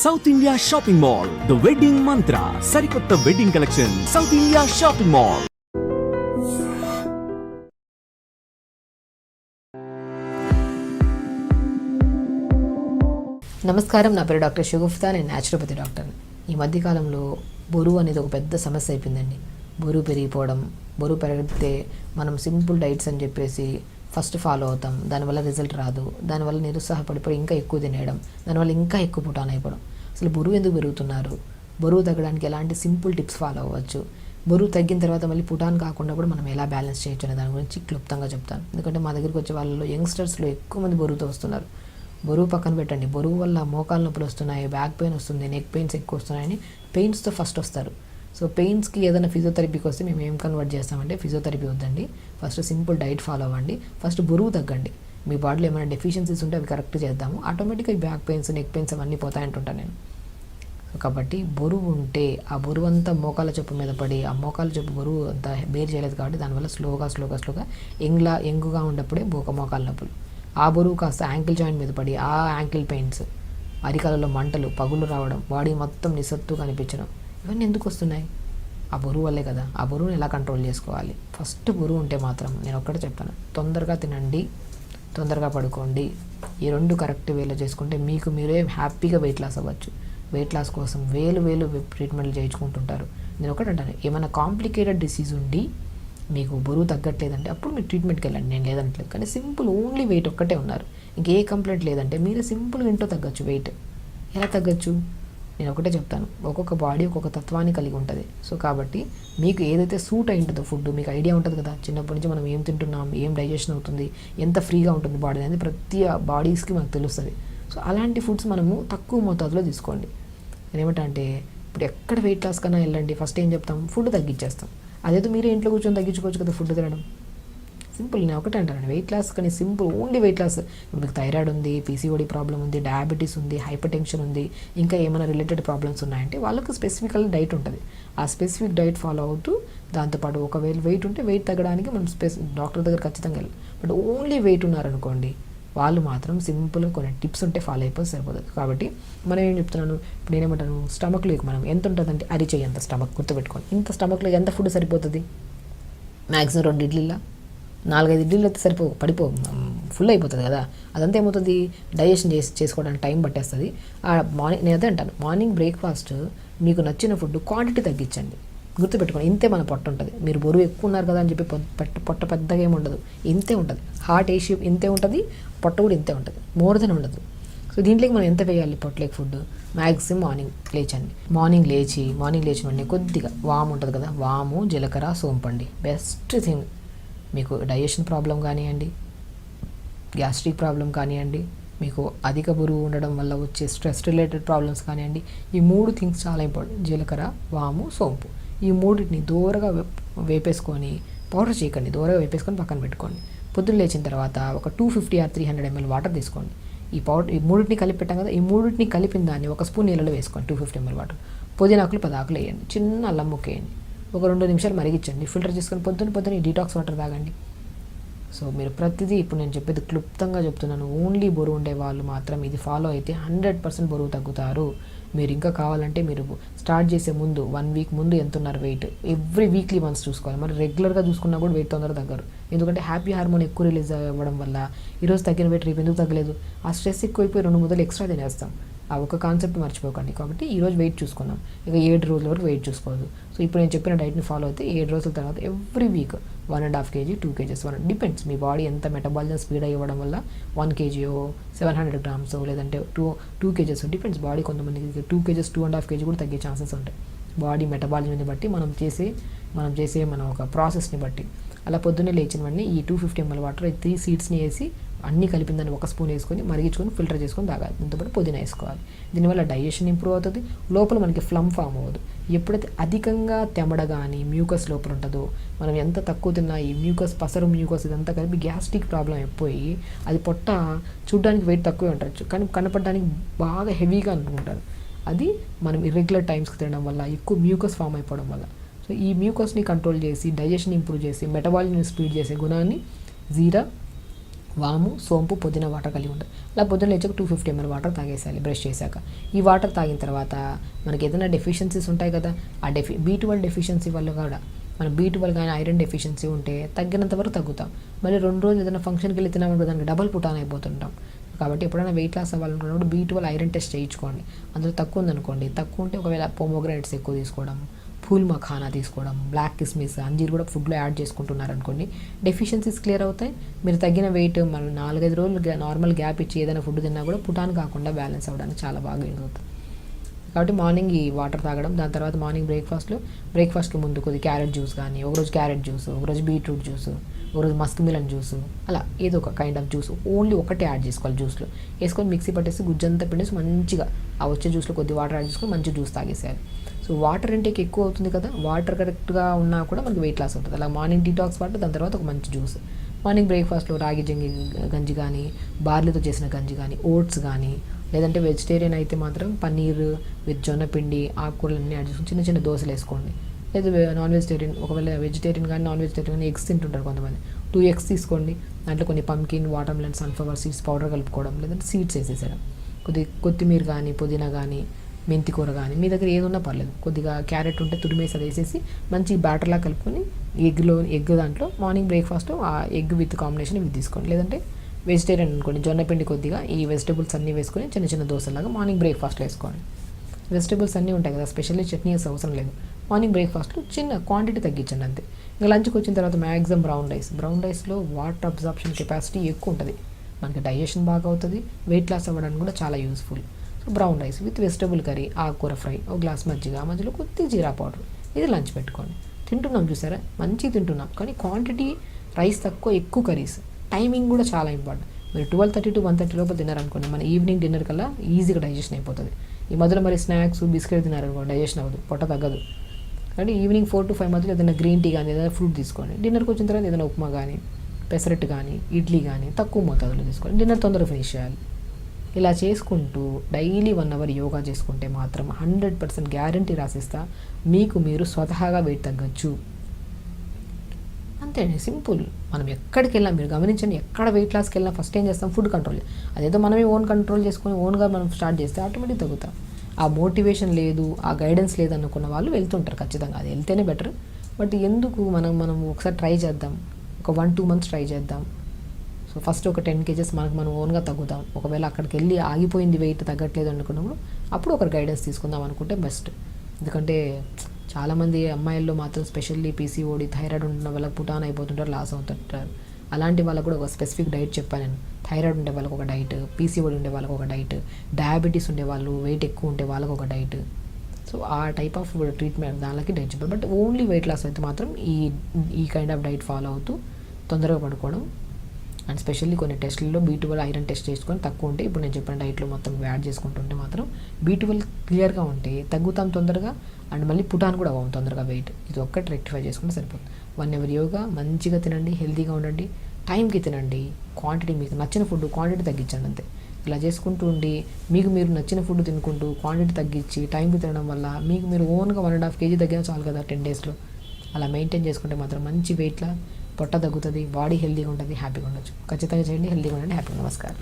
South India shopping mall, the wedding మంత్ర, సరికొత్త wedding collection, south India shopping mall. నమస్కారం, నా పేరు డాక్టర్ షగుఫ్తా, నేను న్యాచురోపతి డాక్టర్. ఈ మధ్యకాలంలో బరువు అనేది ఒక పెద్ద సమస్య అయిపోయిందండి. బరువు పెరిగిపోవడం, బరువు పెరిగితే మనం సింపుల్ డైట్స్ అని చెప్పేసి ఫస్ట్ ఫాలో అవుతాం, దానివల్ల రిజల్ట్ రాదు, దానివల్ల నిరుత్సాహపడిపోయి ఇంకా ఎక్కువ తినేయడం, దానివల్ల ఇంకా ఎక్కువ పుటాన్ అయిపోవడం. అసలు బరువు ఎందుకు పెరుగుతున్నారు, బరువు తగ్గడానికి ఎలాంటి సింపుల్ టిప్స్ ఫాలో అవ్వచ్చు, బరువు తగ్గిన తర్వాత మళ్ళీ పుటాన్ కాకుండా కూడా మనం ఎలా బ్యాలెన్స్ చేయొచ్చు అనే దాని గురించి క్లుప్తంగా చెప్తాను. ఎందుకంటే మా దగ్గరికి వచ్చే వాళ్ళలో యంగ్స్టర్స్లో ఎక్కువ మంది బరువుతో వస్తున్నారు. బరువు పక్కన పెట్టండి, బరువు వల్ల మోకాలు నొప్పులు వస్తున్నాయి, బ్యాక్ పెయిన్ వస్తుంది, నెక్ పెయిన్స్ ఎక్కువ వస్తున్నాయని పెయిన్స్తో ఫస్ట్ వస్తారు. సో పెయిన్స్కి ఏదైనా ఫిజియోథెరపీకి వస్తే మేము ఏం కన్వర్ట్ చేస్తామంటే, ఫిజియోథెరపీ వద్దండి, ఫస్ట్ సింపుల్ డైట్ ఫాలో అవ్వండి, ఫస్ట్ బరువు తగ్గండి. మీ బాడీలో ఏమైనా డెఫిషియన్సీస్ ఉంటే అవి కరెక్ట్ చేద్దాము, ఆటోమేటిక్గా బ్యాక్ పెయిన్స్, నెక్ పెయిన్స్ అవన్నీ పోతాయంటుంటాను నేను. కాబట్టి బరువు ఉంటే ఆ బరువు అంతా మోకాల చెప్పు మీద పడి, ఆ మోకాల చెప్పు బరువు అంతా బేర్ చేయలేదు కాబట్టి దానివల్ల స్లోగా యంగుగా ఉన్నప్పుడే మోకాల నొప్పులు, ఆ బరువు కాస్త యాంకిల్ జాయింట్ మీద పడి ఆ యాంకిల్ పెయిన్స్, అరికాలలో మంటలు, పగులు రావడం, బాడీ మొత్తం నిస్సత్తుగా కనిపించడం, ఇవన్నీ ఎందుకు వస్తున్నాయి? ఆ బరువు వల్లే కదా. ఆ బరువుని ఎలా కంట్రోల్ చేసుకోవాలి? ఫస్ట్ బరువు ఉంటే మాత్రం నేను ఒక్కటే చెప్తాను, తొందరగా తినండి, తొందరగా పడుకోండి. ఈ రెండు కరెక్ట్ వేలో చేసుకుంటే మీకు మీరే హ్యాపీగా వెయిట్ లాస్ అవ్వచ్చు. వెయిట్ లాస్ కోసం వేలు ట్రీట్మెంట్లు చేయించుకుంటుంటారు. నేను ఒకటి అంటాను, ఏమైనా కాంప్లికేటెడ్ డిసీజ్ ఉండి మీకు బరువు తగ్గట్లేదంటే అప్పుడు మీరు ట్రీట్మెంట్కి వెళ్ళండి, నేను లేదనట్లేదు. కానీ సింపుల్ ఓన్లీ వెయిట్ ఒక్కటే ఉన్నారు, ఇంకే కంప్లైంట్ లేదంటే మీరు సింపుల్గా ఇంట్లో తగ్గచ్చు. వెయిట్ ఎలా తగ్గచ్చు? నేను ఒకటే చెప్తాను, ఒక్కొక్క బాడీ ఒక్కొక్క తత్వాన్ని కలిగి ఉంటుంది. సో కాబట్టి మీకు ఏదైతే సూట్ అయి ఉంటుందో ఫుడ్ మీకు ఐడియా ఉంటుంది కదా, చిన్నప్పటి నుంచి మనం ఏం తింటున్నాం, ఏం డైజెషన్ అవుతుంది, ఎంత ఫ్రీగా ఉంటుంది బాడీ అనేది ప్రతి బాడీస్కి మనకు తెలుస్తుంది. సో అలాంటి ఫుడ్స్ మనము తక్కువ మోతాదులో తీసుకోండి. నేనేమంటా అంటే, ఇప్పుడు ఎక్కడ వెయిట్ లాస్ కన్నా వెళ్ళండి, ఫస్ట్ ఏం చెప్తాం, ఫుడ్ తగ్గించేస్తాం. అదేదో మీరే ఇంట్లో కూర్చొని తగ్గించుకోవచ్చు కదా ఫుడ్ తినడం. సింపుల్, నేను ఒకటే అంటాను, వెయిట్ లాస్ కానీ సింపుల్ ఓన్లీ వెయిట్ లాస్. ఇప్పుడు మీకు థైరాయిడ్ ఉంది, పీసీఓడి ప్రాబ్లం ఉంది, డయాబెటీస్ ఉంది, హైపర్ టెన్షన్ ఉంది, ఇంకా ఏమైనా రిలేటెడ్ ప్రాబ్లమ్స్ ఉన్నాయంటే వాళ్ళకు స్పెసిఫికల్ డైట్ ఉంటుంది. ఆ స్పెసిఫిక్ డైట్ ఫాలో అవుతూ దాంతోపాటు ఒకవేళ వెయిట్ ఉంటే వెయిట్ తగ్గడానికి మనం డాక్టర్ దగ్గర ఖచ్చితంగా వెళ్ళాలి. బట్ ఓన్లీ వెయిట్ ఉన్నారనుకోండి, వాళ్ళు మాత్రం సింపుల్గా కొన్ని టిప్స్ ఉంటే ఫాలో అయిపోతే సరిపోతుంది. కాబట్టి మనం ఏం చెప్తున్నాను, ఇప్పుడు నేనేమంటాను, స్టమక్లో మనం ఎంత ఉంటుందంటే అరిచేయి అంత స్టమక్ గుర్తుపెట్టుకోండి. ఇంత స్టమక్లో ఎంత ఫుడ్ సరిపోతుంది? మ్యాక్సిమం 2 ఇడ్లీలా 4-5 ఇడ్లీలు అయితే ఫుల్ అయిపోతుంది కదా. అదంతా ఏమవుతుంది, డైజెషన్ చేసుకోవడానికి టైం పట్టేస్తుంది. మార్నింగ్ నేను అదే అంటాను, మార్నింగ్ బ్రేక్ఫాస్ట్ మీకు నచ్చిన ఫుడ్ క్వాంటిటీ తగ్గించండి. గుర్తుపెట్టుకోండి, ఇంతే మన పొట్ట ఉంటుంది. మీరు బరువు ఎక్కువ ఉన్నారు కదా అని చెప్పి పొట్ట పెద్దగా ఏమి ఉండదు, ఇంతే ఉంటుంది. హార్ట్ ఏషియో ఇంతే ఉంటుంది, పొట్ట కూడా ఇంతే ఉంటుంది, మోర్ దెన్ ఉండదు. సో దీంట్లోకి మనం ఎంత వేయాలి పొట్టలేక ఫుడ్? మ్యాక్సిమం మార్నింగ్ లేచిన వెంటనే కొద్దిగా వాము ఉంటుంది కదా, వాము, జీలకర్ర, సోంపండి బెస్ట్ థింగ్. మీకు డైజెషన్ ప్రాబ్లం కానివ్వండి, గ్యాస్ట్రిక్ ప్రాబ్లం కానివ్వండి, మీకు అధిక బరువు ఉండడం వల్ల వచ్చే స్ట్రెస్ రిలేటెడ్ ప్రాబ్లమ్స్ కానివ్వండి, ఈ 3 థింగ్స్ చాలా ఇంపార్టెంట్. జీలకర్ర, వాము, సోంపు, ఈ 3టిని దూరగా వేపేసుకొని, పౌడర్ చేయకండి, దూరగా వేపేసుకొని పక్కన పెట్టుకోండి. పొద్దున్న లేచిన తర్వాత ఒక 250 or 300 ml వాటర్ తీసుకోండి. ఈ 3టిని కలిపి పెట్టాం కదా, ఈ 3టిని కలిపిన దాన్ని 1 స్పూన్ నీళ్ళలో వేసుకోండి. 250 ml వాటర్, పుదీనాకులు 10 ఆకులు వేయండి, చిన్న అల్లం ముక్క వేయండి, ఒక 2 నిమిషాలు మరిగించండి, ఫిల్టర్ చేసుకొని పొద్దున్న ఈ డీటాక్స్ వాటర్ తాగండి. సో మీరు ప్రతిదీ ఇప్పుడు నేను చెప్పేది క్లుప్తంగా చెప్తున్నాను. ఓన్లీ బరువు ఉండే వాళ్ళు మాత్రం ఇది ఫాలో అయితే 100% బరువు తగ్గుతారు. మీరు ఇంకా కావాలంటే మీరు స్టార్ట్ చేసే ముందు 1 వీక్ ముందు ఎంత ఉన్నారు వెయిట్, ఎవ్రీ వీక్లీ వన్స్ చూసుకోవాలి. మరి రెగ్యులర్గా చూసుకున్నా కూడా వెయిట్ తొందరగా తగ్గరు. ఎందుకంటే హ్యాపీ హార్మోన్ ఎక్కువ రిలీజ్ అవ్వడం వల్ల ఈరోజు తగ్గిన వెయిట్ రేపు ఎందుకు తగ్గలేదు, ఆ స్ట్రెస్ ఎక్కువైపోయి 2 ముద్దలు ఎక్స్ట్రా తినేస్తాం. ఆ ఒక కాన్సెప్ట్ మర్చిపోకండి. కాబట్టి ఈరోజు వెయిట్ చూసుకుందాం, ఇక 7 రోజుల వరకు వెయిట్ చూసుకోవద్దు. సో ఇప్పుడు నేను చెప్పిన డైట్ని ఫాలో అయితే 7 రోజుల తర్వాత every week 1.5 kg, 2 kgs, depends మీ బాడీ ఎంత మెటబాలిజం స్పీడ్ అవ్వడం వల్ల 1 kg, 700 grams లేదంటే 2 kgs డిపెండ్స్. బాడీ కొంతమందికి 2 kgs, 2.5 kg కూడా తగ్గే ఛాన్సెస్ ఉంటాయి. బాడీ మెటబాలిజంని బట్టి మనం చేసే ఒక ప్రాసెస్ని బట్టి. అలా పొద్దున్నే లేచిన వెంటనే ఈ 250 ml వాటర్ 3 సీడ్స్ని వేసి అన్నీ కలిపిన దాన్ని 1 స్పూన్ వేసుకొని మరిగించుకొని ఫిల్టర్ చేసుకొని తాగాలి. దీంతోపాటు పుదీనా వేసుకోవాలి. దీనివల్ల డైజెషన్ ఇంప్రూవ్ అవుతుంది, లోపల మనకి ఫ్లమ్ ఫామ్ అవ్వదు. ఎప్పుడైతే అధికంగా తెమడ కానీ మ్యూకస్ లోపల ఉంటుందో, మనం ఎంత తక్కువ తిన్నా ఈ పసరు మ్యూకస్ ఇదంతా కలిపి గ్యాస్ట్రిక్ ప్రాబ్లం అయిపోయి అది పొట్ట చూడడానికి వెయిట్ తక్కువే ఉండొచ్చు కానీ కనపడడానికి బాగా హెవీగా అనుకుంటారు. అది మనం ఇర్రెగ్యులర్ టైమ్స్కి తినడం వల్ల, ఎక్కువ మ్యూకస్ ఫామ్ అయిపోవడం వల్ల. సో ఈ మ్యూకస్ని కంట్రోల్ చేసి, డైజెషన్ ఇంప్రూవ్ చేసి, మెటబాలిజం స్పీడ్ చేసే గుణాన్ని జీరా, వాము, సోంపు, పుదీనా వాటర్ కలిగి ఉంటుంది. అలా పొద్దున్న లేచాక 250 ml వాటర్ తాగేసేయాలి బ్రష్ చేశాక. ఈ వాటర్ తాగిన తర్వాత మనకి ఏదైనా డెఫిషియన్సీస్ ఉంటాయి కదా, ఆ B12 డెఫిషియన్సీ వల్ల కూడా మన B12 కానీ ఐరన్ డెఫిషియన్సీ ఉంటే తగ్గినంత వరకు తగ్గుతాం. మళ్ళీ 2 రోజులు ఏదైనా ఫంక్షన్కి వెళ్ళి తినామనుకో దానికి డబల్ పుటాన్ అయిపోతుంటాం. కాబట్టి ఎప్పుడైనా వెయిట్ లాస్ అవ్వాలనుకున్నప్పుడు B12 ఐరన్ టెస్ట్ చేయించుకోండి. అందులో తక్కువ ఉందనుకోండి, తక్కువ ఉంటే ఒకవేళ పోమోగ్రానేట్స్ ఎక్కువ తీసుకోవడం, ఫూల్ మఖానా తీసుకోవడం, బ్లాక్ కిస్మిస్, అంజీర్ కూడా ఫుడ్లో యాడ్ చేసుకుంటున్నారు అనుకోండి, డెఫిషియన్సీస్ క్లియర్ అవుతాయి. మీరు తగ్గిన వెయిట్ మనం 4-5 రోజులు నార్మల్ గ్యాప్ ఇచ్చి ఏదైనా ఫుడ్ తిన్నా కూడా పుటాన్ కాకుండా బ్యాలెన్స్ అవ్వడానికి చాలా బాగా యూజ్ అవుతుంది. కాబట్టి మార్నింగ్ ఈ వాటర్ తాగడం, దాని తర్వాత మార్నింగ్ బ్రేక్ఫాస్ట్కి ముందు కొద్ది క్యారెట్ జ్యూస్ కానీ, ఒకరోజు క్యారెట్ జ్యూస్, ఒకరోజు బీట్రూట్ జ్యూస్, ఒకరోజు మస్క్ మిలన్ జ్యూస్, అలా ఏదో ఒక కైండ్ ఆఫ్ జ్యూస్ ఓన్లీ ఒకటే యాడ్ చేసుకోవాలి. జ్యూస్లో వేసుకొని మిక్సీ పట్టేసి గుజ్జంతా పిండేసి మంచిగా ఆ వచ్చే జ్యూస్లో కొద్ది వాటర్ యాడ్ చేసుకొని మంచి జ్యూస్ తాగేసేయాలి. సో వాటర్ ఇంటేక్ ఎక్కువ అవుతుంది కదా, వాటర్ కరెక్ట్గా ఉన్నా కూడా మనకి వెయిట్ లాస్ అవుతుంది. అలా మార్నింగ్ డీటాక్స్ వాటర్, దాని తర్వాత ఒక మంచి జ్యూస్. మార్నింగ్ బ్రేక్ఫాస్ట్లో రాగి గంజి కానీ, బార్లీతో చేసిన గంజి కానీ, ఓట్స్ కానీ, లేదంటే వెజిటేరియన్ అయితే మాత్రం పన్నీర్ విత్ జొన్నపిండి, ఆకుకూరలన్నీ యాడ్ చేసుకుని చిన్న చిన్న దోశలు వేసుకోండి. లేదు నాన్ వెజిటేరియన్, ఒకవేళ వెజిటేరియన్ కానీ నాన్ వెజిటేరియన్ కానీ ఎగ్స్ తింటుంటారు కొంతమంది, 2 eggs తీసుకోండి. దాంట్లో కొన్ని pumpkin, water melon, sunflower seeds powder కలుపుకోవడం, లేదంటే సీడ్స్ వేసేసేయడం. కొత్తిమీర కానీ, పుదీనా కానీ, మెంతి కూర కానీ, మీ దగ్గర ఏది ఉన్నా పర్లేదు. కొద్దిగా క్యారెట్ ఉంటే తురిమేసి అది వేసేసి మంచి బ్యాటర్లా కలుపుకొని ఎగ్ దాంట్లో మార్నింగ్ బ్రేక్ఫాస్ట్ ఆ ఎగ్ విత్ కాంబినేషన్ ఇవి తీసుకోండి. లేదంటే వెజిటేరియన్ అనుకోండి, జొన్నపిండి కొద్దిగా ఈ వెజిటేబుల్స్ అన్నీ వేసుకొని చిన్న చిన్న దోశలాగా మార్నింగ్ బ్రేక్ఫాస్ట్లో వేసుకోండి. వెజిటేబుల్స్ అన్నీ ఉంటాయి కదా, స్పెషల్లీ చట్నీ వేసే అవసరం లేదు. మార్నింగ్ బ్రేక్ఫాస్ట్లో చిన్న క్వాంటిటీ తగ్గించండి అంతే. ఇంకా లంచ్కి వచ్చిన తర్వాత మ్యాక్సిమం బ్రౌన్ రైస్లో వాటర్ అబ్జార్ప్షన్ కెపాసిటీ ఎక్కువ ఉంటుంది, మనకి డైజెషన్ బాగా అవుతుంది, వెయిట్ లాస్ అవ్వడానికి కూడా చాలా useful. So brown rice with vegetable curry, ఆకుకూర ఫ్రై, ఒక గ్లాస్ మజ్జిగ, మధ్యలో కొద్ది జీరా పౌడర్, ఇది లంచ్ పెట్టుకోండి. తింటున్నాం చూసారా, మంచిగా తింటున్నాం, కానీ క్వాంటిటీ రైస్ తక్కువ, ఎక్కువ కర్రీస్. టైమింగ్ కూడా చాలా ఇంపార్టెంట్. మీరు 12:30 to 1:30 లోపల తిన్నారనుకోండి, మన ఈవినింగ్ డిన్నర్ కల్లా ఈజీగా డైజెషన్ అయిపోతుంది. ఈ మధ్యలో మరి స్నాక్స్, బిస్కెట్ తిన్నారనుకోండి డైజెషన్ అవ్వదు, పొట్ట తగ్గదు. కాబట్టి ఈవినింగ్ 4 to 5 మధ్యలో ఏదైనా గ్రీన్ టీ కానీ, ఏదైనా ఫ్రూట్ తీసుకోండి. డిన్నర్కి వచ్చిన తర్వాత ఏదైనా ఉప్మా కానీ, పెసరట్టు కానీ, ఇడ్లీ కానీ తక్కువ మోతాదులో తీసుకోండి. డిన్నర్ తొందరగా ఫినిష్ చేయాలి. ఇలా చేసుకుంటూ డైలీ 1 hour యోగా చేసుకుంటే మాత్రం 100% గ్యారంటీ రాసిస్తా, మీకు మీరు స్వతహాగా వెయిట్ తగ్గచ్చు. అంతే అండి, సింపుల్. మనం ఎక్కడికి వెళ్ళినా మీరు గమనించండి, ఎక్కడ వెయిట్ లాస్కి వెళ్ళినా ఫస్ట్ ఏం చేస్తాం, ఫుడ్ కంట్రోల్. అదేదో మనమే కంట్రోల్ చేసుకొని ఓన్గా మనం స్టార్ట్ చేస్తే ఆటోమేటిక్ తగ్గుతాం. ఆ మోటివేషన్ లేదు, ఆ గైడెన్స్ లేదు అనుకున్న వాళ్ళు వెళ్తుంటారు ఖచ్చితంగా, అది వెళ్తేనే బెటర్. బట్ ఎందుకు మనం ఒకసారి ట్రై చేద్దాం, ఒక 1-2 months ట్రై చేద్దాం. సో ఫస్ట్ ఒక 10 kgs మనం ఓన్గా తగ్గుతాం. ఒకవేళ అక్కడికి వెళ్ళి ఆగిపోయింది, వెయిట్ తగ్గట్లేదు అనుకున్నప్పుడు అప్పుడు ఒకరు గైడెన్స్ తీసుకుందాం అనుకుంటే బెస్ట్. ఎందుకంటే చాలామంది అమ్మాయిల్లో మాత్రం స్పెషల్లీ PCOD, థైరాయిడ్ ఉంటున్న వాళ్ళకి పుటాన్ అయిపోతుంటారు, లాస్ అవుతుంటారు. అలాంటి వాళ్ళకు కూడా ఒక స్పెసిఫిక్ డైట్ చెప్పాను నేను. థైరాయిడ్ ఉండే వాళ్ళకి ఒక డైట్, PCOD ఉండే వాళ్ళకి ఒక డైట్, డయాబెటీస్ ఉండే వాళ్ళు, వెయిట్ ఎక్కువ ఉంటే వాళ్ళకి ఒక డైట్. సో ఆ టైప్ ఆఫ్ ట్రీట్మెంట్ దానికి డైట్ చెప్పారు. బట్ ఓన్లీ వెయిట్ లాస్ అయితే మాత్రం ఈ కైండ్ ఆఫ్ డైట్ ఫాలో అవుతూ తొందరగా పడుకోవడం. అండ్ స్పెషల్లీ కొన్ని టెస్టుల్లో B12 ఐరన్ టెస్ట్ చేసుకొని తక్కువ ఉంటే, ఇప్పుడు నేను చెప్పిన డైట్లో మొత్తం యాడ్ చేసుకుంటుంటే మాత్రం B12 క్లియర్గా ఉంటే తగ్గుతాం తొందరగా, అండ్ మళ్ళీ పుటాన్ కూడా అవ్వం తొందరగా వెయిట్. ఇది ఒక్కటి రెక్టిఫై చేసుకుంటే సరిపోతుంది. 1 hour యోగా, మంచిగా తినండి, హెల్తీగా ఉండండి, టైంకి తినండి, క్వాంటిటీ మీకు నచ్చిన ఫుడ్ క్వాంటిటీ తగ్గించండి అంతే. ఇలా చేసుకుంటూ ఉండి మీకు మీరు నచ్చిన ఫుడ్ తినుకుంటూ క్వాంటిటీ తగ్గించి టైంకి తినడం వల్ల మీకు మీరు ఓన్గా 1.5 kg తగ్గినా చాలు కదా 10 daysలో. అలా మెయింటైన్ చేసుకుంటే మాత్రం మంచి వెయిట్లా పొట్ట తగ్గుతుంది, బాడీ హెల్తీగా ఉంటుంది, హ్యాపీగా ఉండొచ్చు. ఖచ్చితంగా చేయండి, హెల్తీగా ఉండండి, హ్యాపీగా. నమస్కారం.